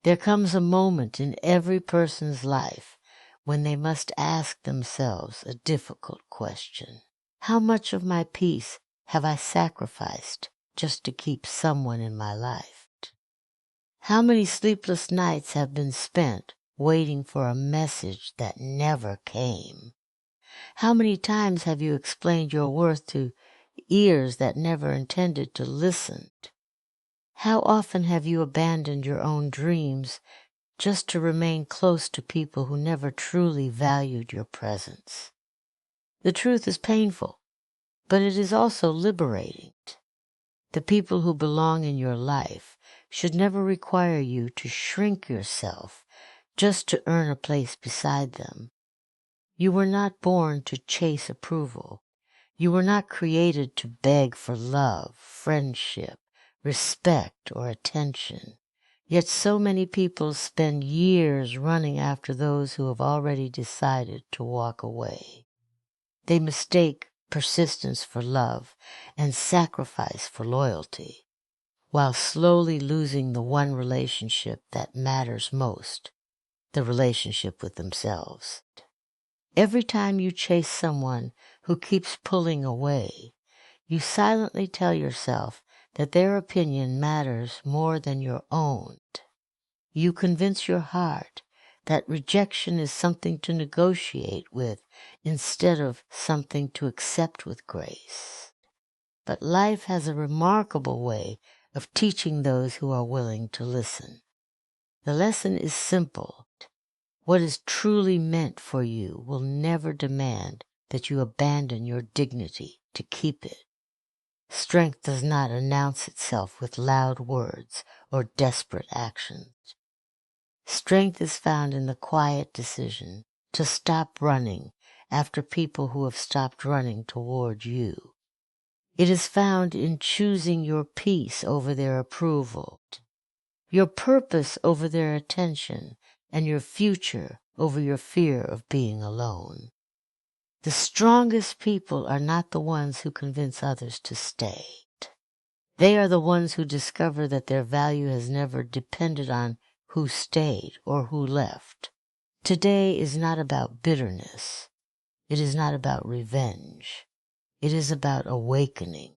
There comes a moment in every person's life when they must ask themselves a difficult question. How much of my peace have I sacrificed just to keep someone in my life? How many sleepless nights have been spent waiting for a message that never came? How many times have you explained your worth to ears that never intended to listen? How often have you abandoned your own dreams just to remain close to people who never truly valued your presence? The truth is painful, but it is also liberating. The people who belong in your life should never require you to shrink yourself just to earn a place beside them. You were not born to chase approval. You were not created to beg for love, friendship, respect, or attention. Yet so many people spend years running after those who have already decided to walk away. They mistake persistence for love and sacrifice for loyalty, while slowly losing the one relationship that matters most, the relationship with themselves. Every time you chase someone who keeps pulling away, you silently tell yourself that their opinion matters more than your own. You convince your heart that rejection is something to negotiate with instead of something to accept with grace. But life has a remarkable way of teaching those who are willing to listen. The lesson is simple. What is truly meant for you will never demand that you abandon your dignity to keep it. Strength does not announce itself with loud words or desperate actions. Strength is found in the quiet decision to stop running after people who have stopped running toward you. It is found in choosing your peace over their approval, your purpose over their attention, and your future over your fear of being alone. The strongest people are not the ones who convince others to stay. They are the ones who discover that their value has never depended on who stayed or who left. Today is not about bitterness. It is not about revenge. It is about awakening.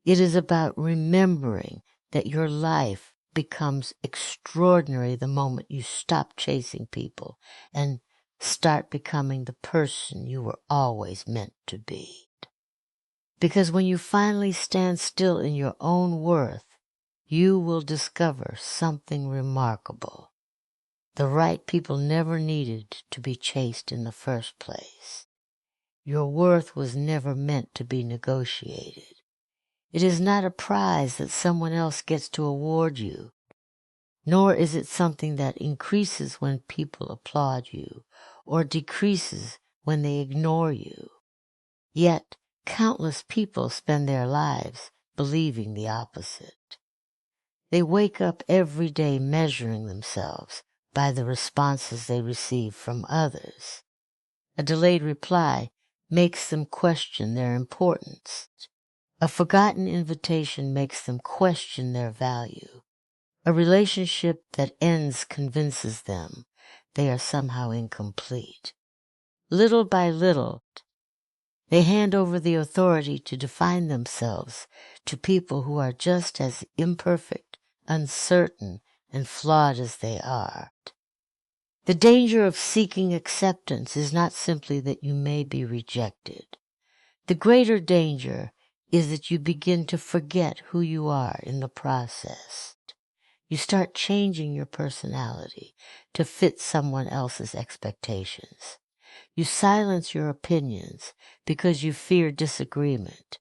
It is about remembering that your life becomes extraordinary the moment you stop chasing people and start becoming the person you were always meant to be. Because when you finally stand still in your own worth, you will discover something remarkable. The right people never needed to be chased in the first place. Your worth was never meant to be negotiated. It is not a prize that someone else gets to award you, nor is it something that increases when people applaud you or decreases when they ignore you. Yet, countless people spend their lives believing the opposite. They wake up every day measuring themselves by the responses they receive from others. A delayed reply makes them question their importance. A forgotten invitation makes them question their value. A relationship that ends convinces them they are somehow incomplete. Little by little, they hand over the authority to define themselves to people who are just as imperfect, uncertain, and flawed as they are. The danger of seeking acceptance is not simply that you may be rejected. The greater danger is that you begin to forget who you are in the process. You start changing your personality to fit someone else's expectations. You silence your opinions because you fear disagreement.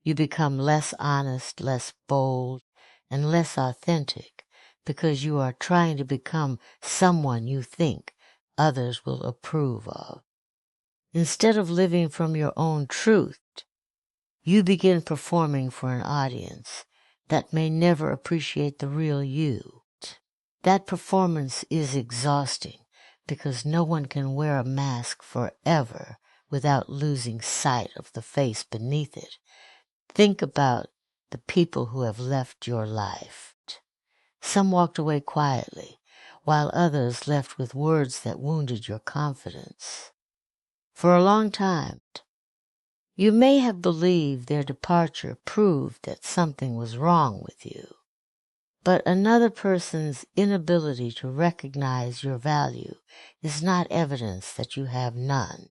You become less honest, less bold, and less authentic because you are trying to become someone you think others will approve of. Instead of living from your own truth, you begin performing for an audience that may never appreciate the real you. That performance is exhausting because no one can wear a mask forever without losing sight of the face beneath it. Think about the people who have left your life. Some walked away quietly, while others left with words that wounded your confidence. For a long time, you may have believed their departure proved that something was wrong with you. But another person's inability to recognize your value is not evidence that you have none.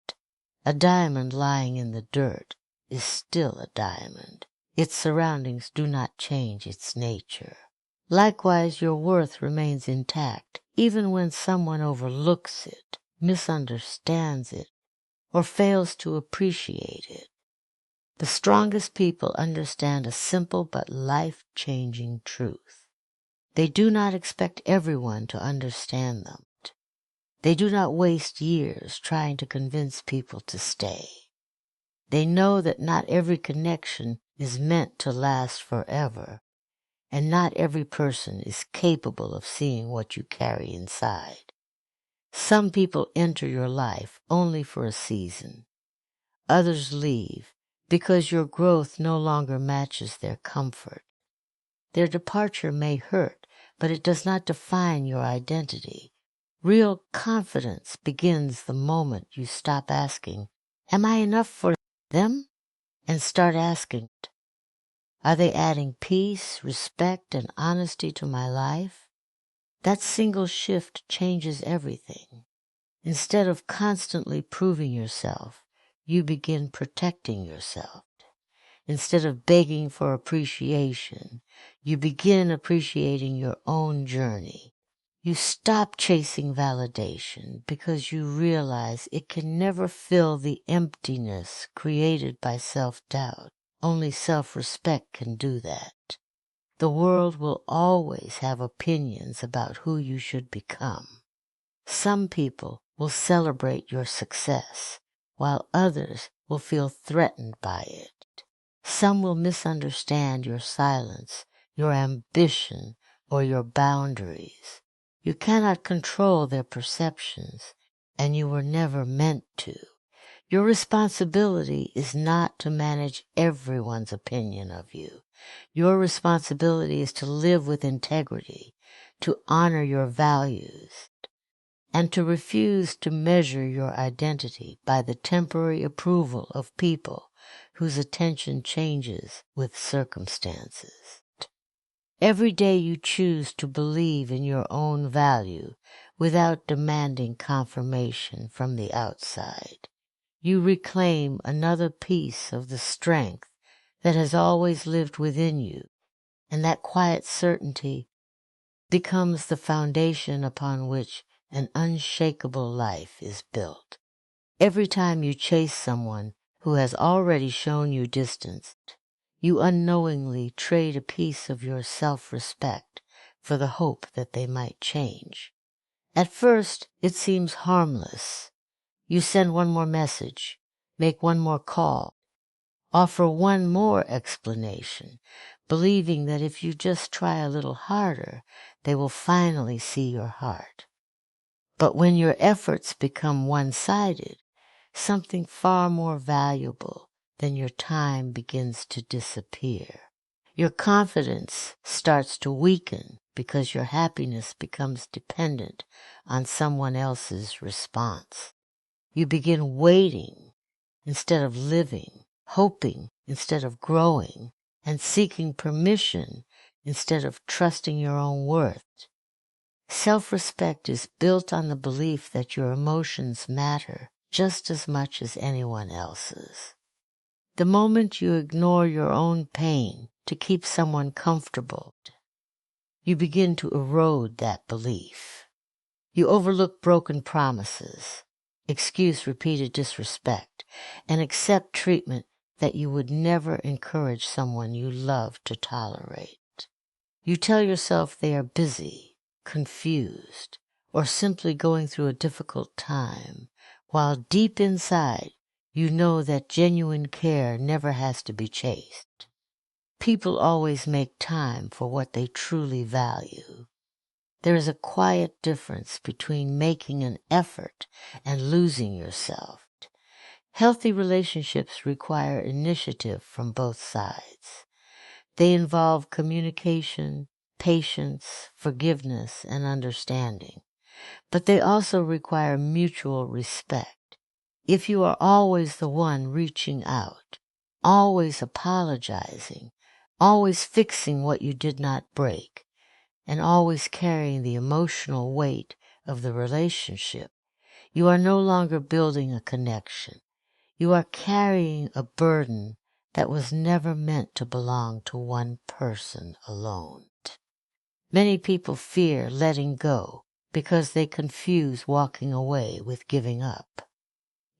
A diamond lying in the dirt is still a diamond. Its surroundings do not change its nature. Likewise, your worth remains intact, even when someone overlooks it, misunderstands it, or fails to appreciate it. The strongest people understand a simple but life-changing truth. They do not expect everyone to understand them. They do not waste years trying to convince people to stay. They know that not every connection is meant to last forever, and not every person is capable of seeing what you carry inside. Some people enter your life only for a season. Others leave because your growth no longer matches their comfort. Their departure may hurt, but it does not define your identity. Real confidence begins the moment you stop asking, "Am I enough for them?" and start asking, "Are they adding peace, respect, and honesty to my life?" That single shift changes everything. Instead of constantly proving yourself, you begin protecting yourself. Instead of begging for appreciation, you begin appreciating your own journey. You stop chasing validation because you realize it can never fill the emptiness created by self-doubt. Only self-respect can do that. The world will always have opinions about who you should become. Some people will celebrate your success, while others will feel threatened by it. Some will misunderstand your silence, your ambition, or your boundaries. You cannot control their perceptions, and you were never meant to. Your responsibility is not to manage everyone's opinion of you. Your responsibility is to live with integrity, to honor your values, and to refuse to measure your identity by the temporary approval of people whose attention changes with circumstances. Every day you choose to believe in your own value without demanding confirmation from the outside. You reclaim another piece of the strength that has always lived within you, and that quiet certainty becomes the foundation upon which an unshakable life is built. Every time you chase someone who has already shown you distance, you unknowingly trade a piece of your self-respect for the hope that they might change. At first, it seems harmless. You send one more message, make one more call, offer one more explanation, believing that if you just try a little harder, they will finally see your heart. But when your efforts become one-sided, something far more valuable than your time begins to disappear. Your confidence starts to weaken because your happiness becomes dependent on someone else's response. You begin waiting instead of living, hoping instead of growing, and seeking permission instead of trusting your own worth. Self-respect is built on the belief that your emotions matter just as much as anyone else's. The moment you ignore your own pain to keep someone comfortable, you begin to erode that belief. You overlook broken promises, excuse repeated disrespect, and accept treatment that you would never encourage someone you love to tolerate. You tell yourself they are busy, confused, or simply going through a difficult time, while deep inside you know that genuine care never has to be chased. People always make time for what they truly value. There is a quiet difference between making an effort and losing yourself. Healthy relationships require initiative from both sides. They involve communication, patience, forgiveness, and understanding, but they also require mutual respect. If you are always the one reaching out, always apologizing, always fixing what you did not break, and always carrying the emotional weight of the relationship, you are no longer building a connection. You are carrying a burden that was never meant to belong to one person alone. Many people fear letting go because they confuse walking away with giving up.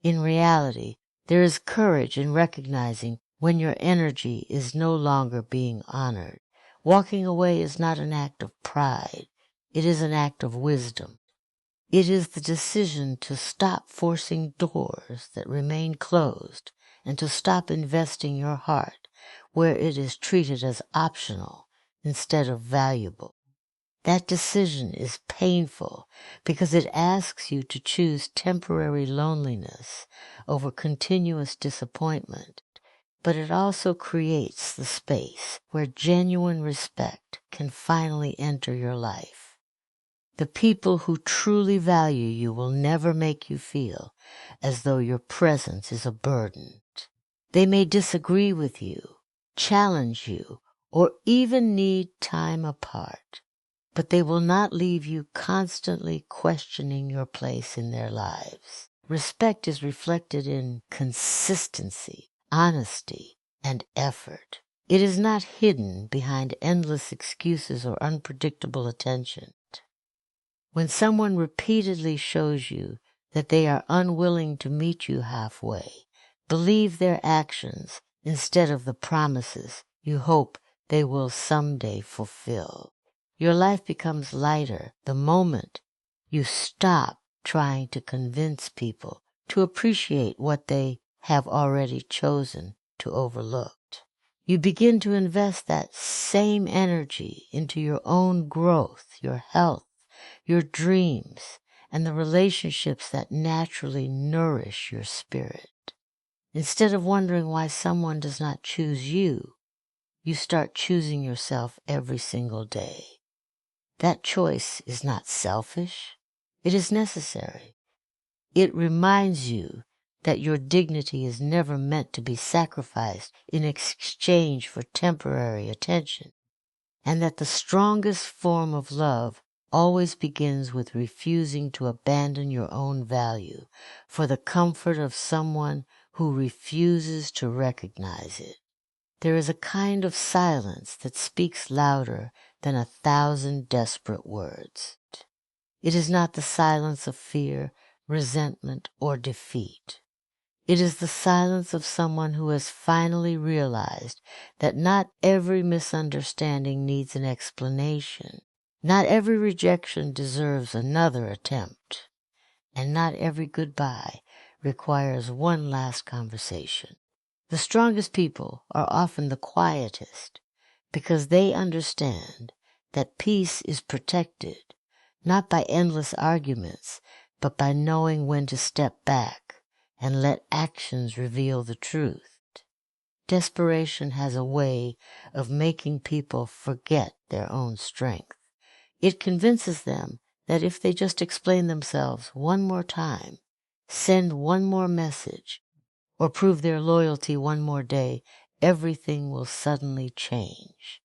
In reality, there is courage in recognizing when your energy is no longer being honored. Walking away is not an act of pride. It is an act of wisdom. It is the decision to stop forcing doors that remain closed and to stop investing your heart where it is treated as optional instead of valuable. That decision is painful because it asks you to choose temporary loneliness over continuous disappointment, but it also creates the space where genuine respect can finally enter your life. The people who truly value you will never make you feel as though your presence is a burden. They may disagree with you, challenge you, or even need time apart, but they will not leave you constantly questioning your place in their lives. Respect is reflected in consistency, honesty, and effort. It is not hidden behind endless excuses or unpredictable attention. When someone repeatedly shows you that they are unwilling to meet you halfway, believe their actions instead of the promises you hope they will someday fulfill. Your life becomes lighter the moment you stop trying to convince people to appreciate what they have already chosen to overlook. You begin to invest that same energy into your own growth, your health, your dreams, and the relationships that naturally nourish your spirit. Instead of wondering why someone does not choose you, you start choosing yourself every single day. That choice is not selfish. It is necessary. It reminds you that your dignity is never meant to be sacrificed in exchange for temporary attention, and that the strongest form of love always begins with refusing to abandon your own value for the comfort of someone who refuses to recognize it. There is a kind of silence that speaks louder than 1,000 desperate words. It is not the silence of fear, resentment, or defeat. It is the silence of someone who has finally realized that not every misunderstanding needs an explanation. Not every rejection deserves another attempt. And not every goodbye requires one last conversation. The strongest people are often the quietest because they understand that peace is protected not by endless arguments, but by knowing when to step back and let actions reveal the truth. Desperation has a way of making people forget their own strength. It convinces them that if they just explain themselves one more time, send one more message, or prove their loyalty one more day, everything will suddenly change.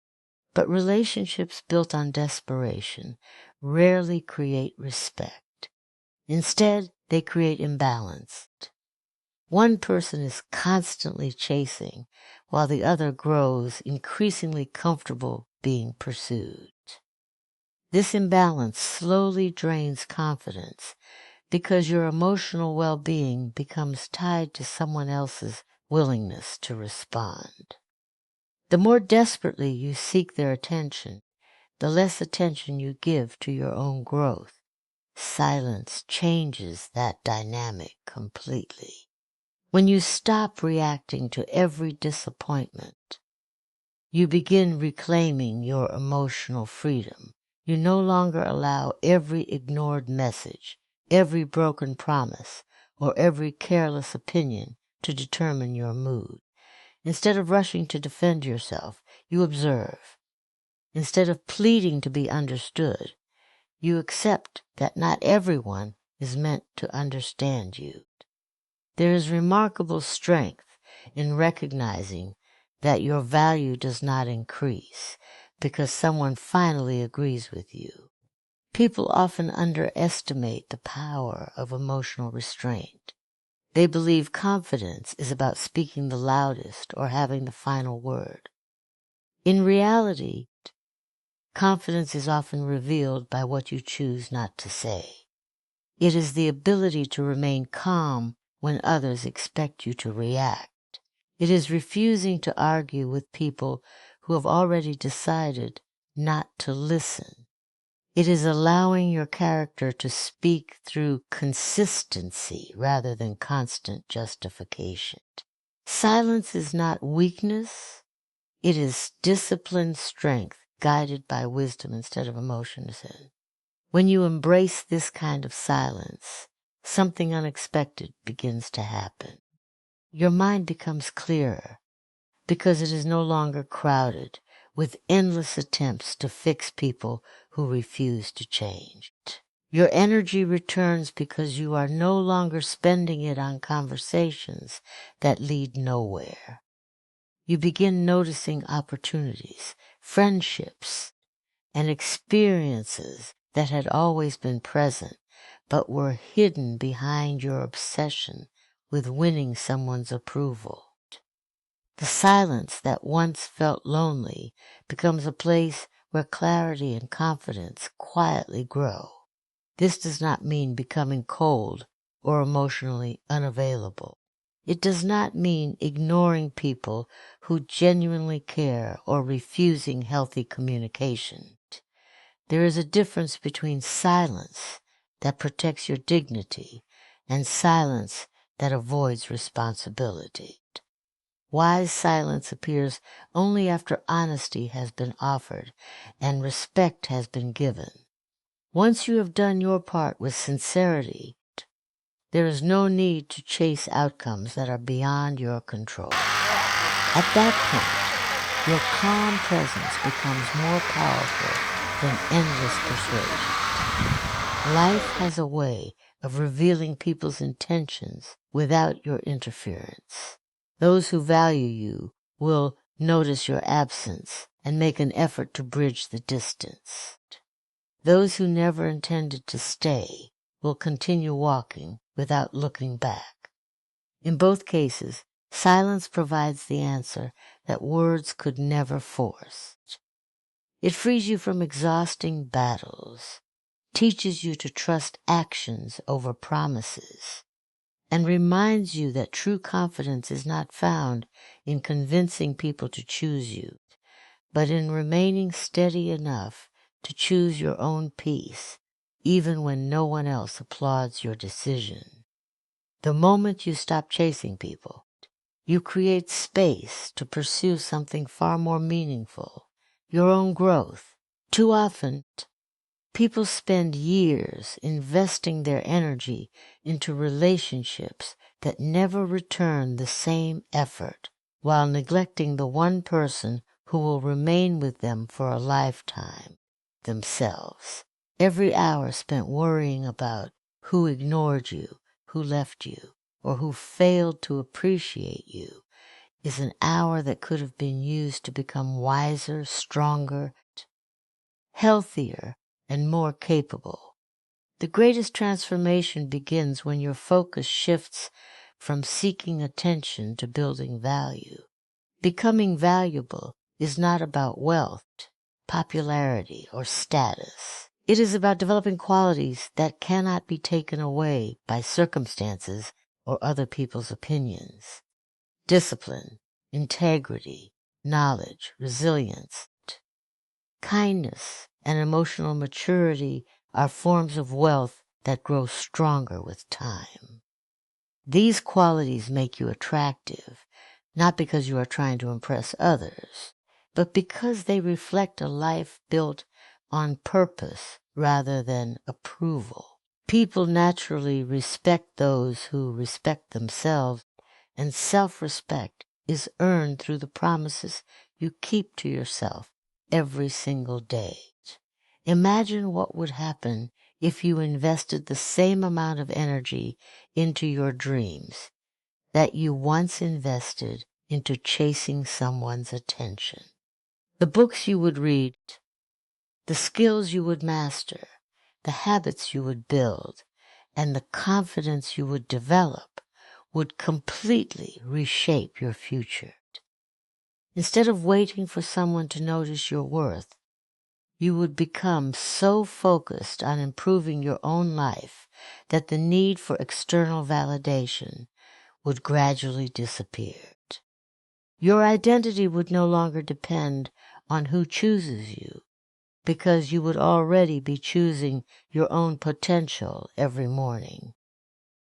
But relationships built on desperation rarely create respect. Instead, they create imbalance. One person is constantly chasing, while the other grows increasingly comfortable being pursued. This imbalance slowly drains confidence because your emotional well-being becomes tied to someone else's willingness to respond. The more desperately you seek their attention, the less attention you give to your own growth. Silence changes that dynamic completely. When you stop reacting to every disappointment, you begin reclaiming your emotional freedom. You no longer allow every ignored message, every broken promise, or every careless opinion to determine your mood. Instead of rushing to defend yourself, you observe. Instead of pleading to be understood, you accept that not everyone is meant to understand you. There is remarkable strength in recognizing that your value does not increase because someone finally agrees with you. People often underestimate the power of emotional restraint. They believe confidence is about speaking the loudest or having the final word. In reality, confidence is often revealed by what you choose not to say. It is the ability to remain calm when others expect you to react. It is refusing to argue with people who have already decided not to listen. It is allowing your character to speak through consistency rather than constant justification. Silence is not weakness. It is disciplined strength guided by wisdom instead of emotions. When you embrace this kind of silence, something unexpected begins to happen. Your mind becomes clearer because it is no longer crowded with endless attempts to fix people who refuse to change. Your energy returns because you are no longer spending it on conversations that lead nowhere. You begin noticing opportunities, friendships, and experiences that had always been present but were hidden behind your obsession with winning someone's approval. The silence that once felt lonely becomes a place where clarity and confidence quietly grow. This does not mean becoming cold or emotionally unavailable. It does not mean ignoring people who genuinely care or refusing healthy communication. There is a difference between silence that protects your dignity and silence that avoids responsibility. Wise silence appears only after honesty has been offered and respect has been given. Once you have done your part with sincerity, there is no need to chase outcomes that are beyond your control. At that point, your calm presence becomes more powerful than endless persuasion. Life has a way of revealing people's intentions without your interference. Those who value you will notice your absence and make an effort to bridge the distance. Those who never intended to stay will continue walking without looking back. In both cases, silence provides the answer that words could never force. It frees you from exhausting battles, teaches you to trust actions over promises, and reminds you that true confidence is not found in convincing people to choose you, but in remaining steady enough to choose your own peace, even when no one else applauds your decision. The moment you stop chasing people, you create space to pursue something far more meaningful, your own growth. Too often, people spend years investing their energy into relationships that never return the same effort, while neglecting the one person who will remain with them for a lifetime, themselves. Every hour spent worrying about who ignored you, who left you, or who failed to appreciate you is an hour that could have been used to become wiser, stronger, healthier, and more capable. The greatest transformation begins when your focus shifts from seeking attention to building value. Becoming valuable is not about wealth, popularity, or status. It is about developing qualities that cannot be taken away by circumstances or other people's opinions. Discipline, integrity, knowledge, resilience, kindness, and emotional maturity are forms of wealth that grow stronger with time. These qualities make you attractive, not because you are trying to impress others, but because they reflect a life built on purpose rather than approval. People naturally respect those who respect themselves, and self-respect is earned through the promises you keep to yourself every single day. Imagine what would happen if you invested the same amount of energy into your dreams that you once invested into chasing someone's attention. The books you would read, the skills you would master, the habits you would build, and the confidence you would develop would completely reshape your future. Instead of waiting for someone to notice your worth, you would become so focused on improving your own life that the need for external validation would gradually disappear. Your identity would no longer depend on who chooses you, because you would already be choosing your own potential every morning.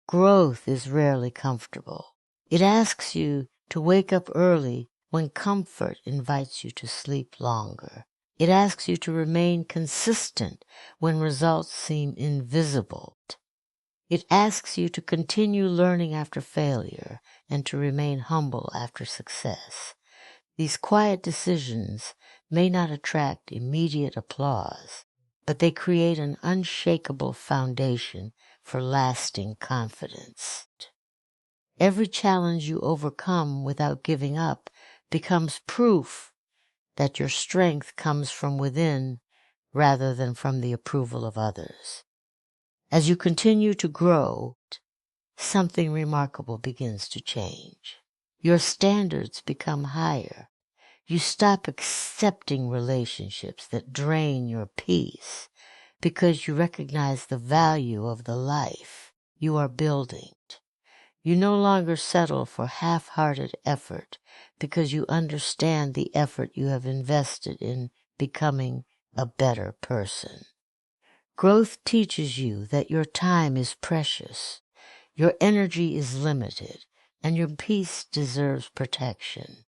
Growth is rarely comfortable. It asks you to wake up early when comfort invites you to sleep longer. It asks you to remain consistent when results seem invisible. It asks you to continue learning after failure and to remain humble after success. These quiet decisions may not attract immediate applause, but they create an unshakable foundation for lasting confidence. Every challenge you overcome without giving up becomes proof that your strength comes from within rather than from the approval of others. As you continue to grow, something remarkable begins to change. Your standards become higher. You stop accepting relationships that drain your peace because you recognize the value of the life you are building. You no longer settle for half-hearted effort because you understand the effort you have invested in becoming a better person. Growth teaches you that your time is precious, your energy is limited, and your peace deserves protection.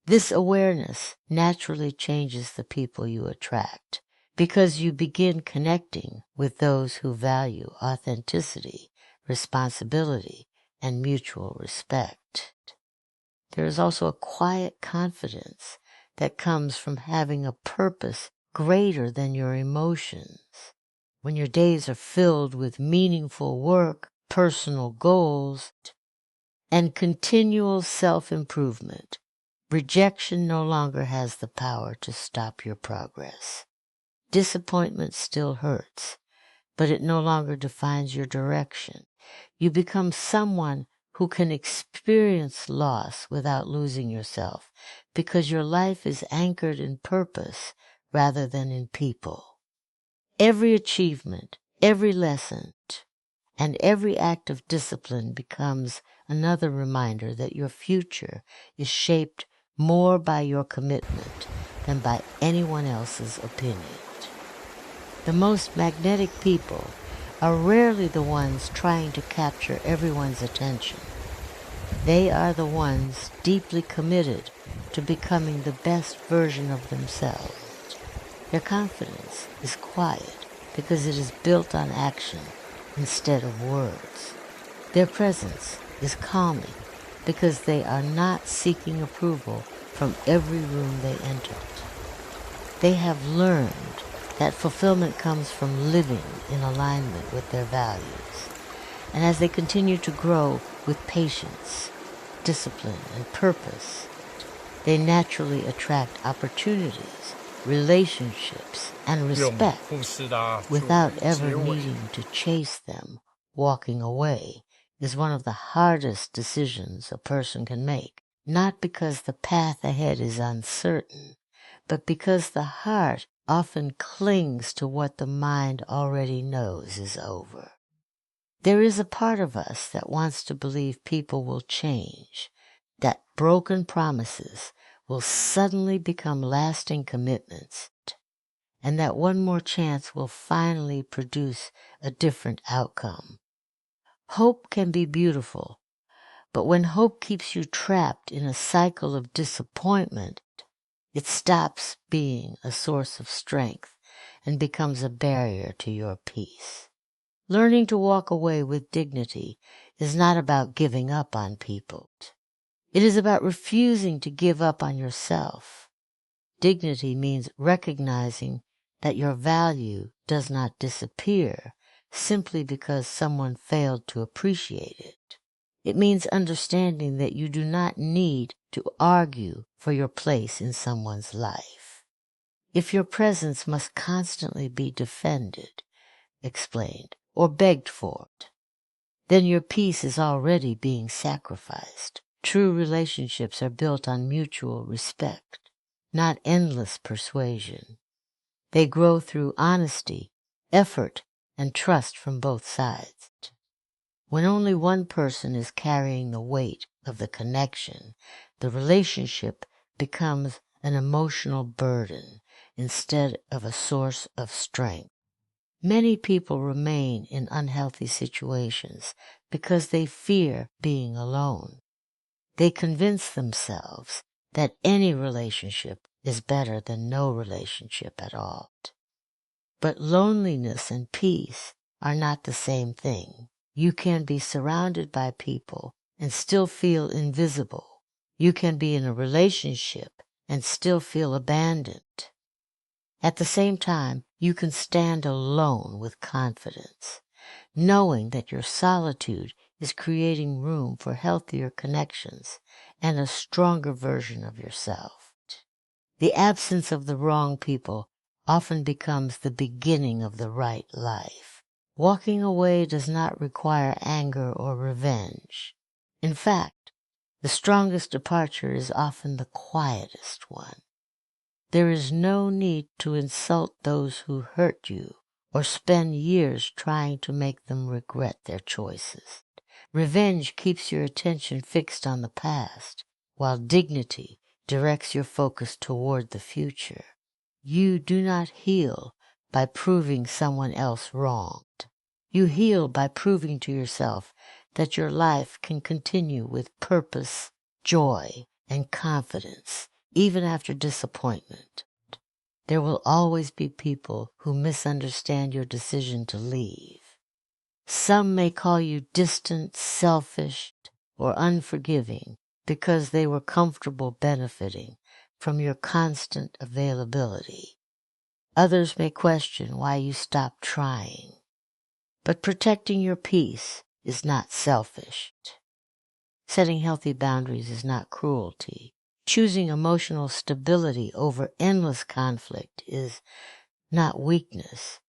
This awareness naturally changes the people you attract because you begin connecting with those who value authenticity, responsibility, and mutual respect. There is also a quiet confidence that comes from having a purpose greater than your emotions. When your days are filled with meaningful work, personal goals, and continual self-improvement, rejection no longer has the power to stop your progress. Disappointment still hurts, but it no longer defines your direction. You become someone who can experience loss without losing yourself because your life is anchored in purpose rather than in people. Every achievement, every lesson, and every act of discipline becomes another reminder that your future is shaped more by your commitment than by anyone else's opinion. The most magnetic people are rarely the ones trying to capture everyone's attention. They are the ones deeply committed to becoming the best version of themselves. Their confidence is quiet because it is built on action instead of words. Their presence is calming because they are not seeking approval from every room they enter. They have learned that fulfillment comes from living in alignment with their values. And as they continue to grow with patience, discipline, and purpose, they naturally attract opportunities, relationships, and respect without ever needing to chase them. Walking away is one of the hardest decisions a person can make, not because the path ahead is uncertain, but because the heart often clings to what the mind already knows is over. There is a part of us that wants to believe people will change, that broken promises will suddenly become lasting commitments, and that one more chance will finally produce a different outcome. Hope can be beautiful, but when hope keeps you trapped in a cycle of disappointment, it stops being a source of strength and becomes a barrier to your peace. Learning to walk away with dignity is not about giving up on people. It is about refusing to give up on yourself. Dignity means recognizing that your value does not disappear simply because someone failed to appreciate it. It means understanding that you do not need to argue for your place in someone's life. If your presence must constantly be defended, explained, or begged for it, then your peace is already being sacrificed. True relationships are built on mutual respect, not endless persuasion. They grow through honesty, effort, and trust from both sides. When only one person is carrying the weight of the connection, the relationship becomes an emotional burden instead of a source of strength. Many people remain in unhealthy situations because they fear being alone. They convince themselves that any relationship is better than no relationship at all. But loneliness and peace are not the same thing. You can be surrounded by people and still feel invisible. You can be in a relationship and still feel abandoned. At the same time, you can stand alone with confidence, knowing that your solitude is creating room for healthier connections and a stronger version of yourself. The absence of the wrong people often becomes the beginning of the right life. Walking away does not require anger or revenge. In fact, the strongest departure is often the quietest one. There is no need to insult those who hurt you or spend years trying to make them regret their choices. Revenge keeps your attention fixed on the past, while dignity directs your focus toward the future. You do not heal by proving someone else wronged. You heal by proving to yourself that your life can continue with purpose, joy, and confidence, even after disappointment. There will always be people who misunderstand your decision to leave. Some may call you distant, selfish, or unforgiving because they were comfortable benefiting from your constant availability. Others may question why you stopped trying. But protecting your peace is not selfish. Setting healthy boundaries is not cruelty. Choosing emotional stability over endless conflict is not weakness.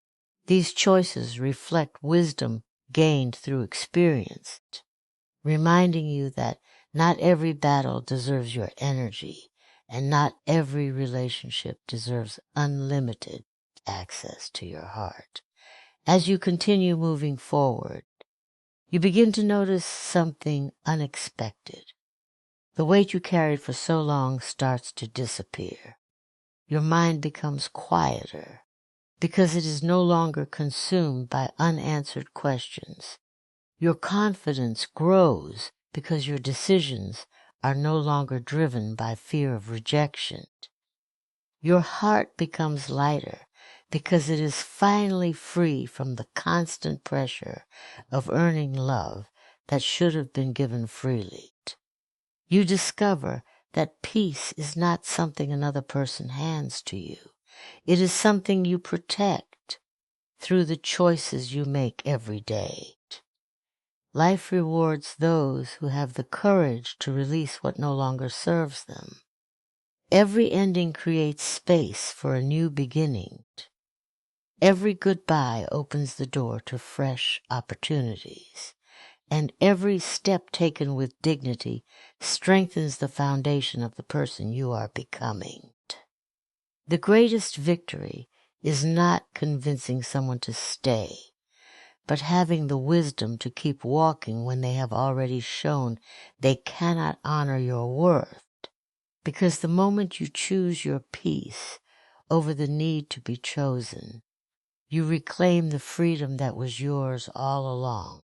These choices reflect wisdom gained through experience, reminding you that not every battle deserves your energy, and not every relationship deserves unlimited access to your heart. As you continue moving forward, you begin to notice something unexpected. The weight you carried for so long starts to disappear. Your mind becomes quieter because it is no longer consumed by unanswered questions. Your confidence grows because your decisions are no longer driven by fear of rejection. Your heart becomes lighter because it is finally free from the constant pressure of earning love that should have been given freely. You discover that peace is not something another person hands to you. It is something you protect through the choices you make every day. Life rewards those who have the courage to release what no longer serves them. Every ending creates space for a new beginning. Every goodbye opens the door to fresh opportunities, and every step taken with dignity strengthens the foundation of the person you are becoming. The greatest victory is not convincing someone to stay, but having the wisdom to keep walking when they have already shown they cannot honor your worth. Because the moment you choose your peace over the need to be chosen, you reclaim the freedom that was yours all along.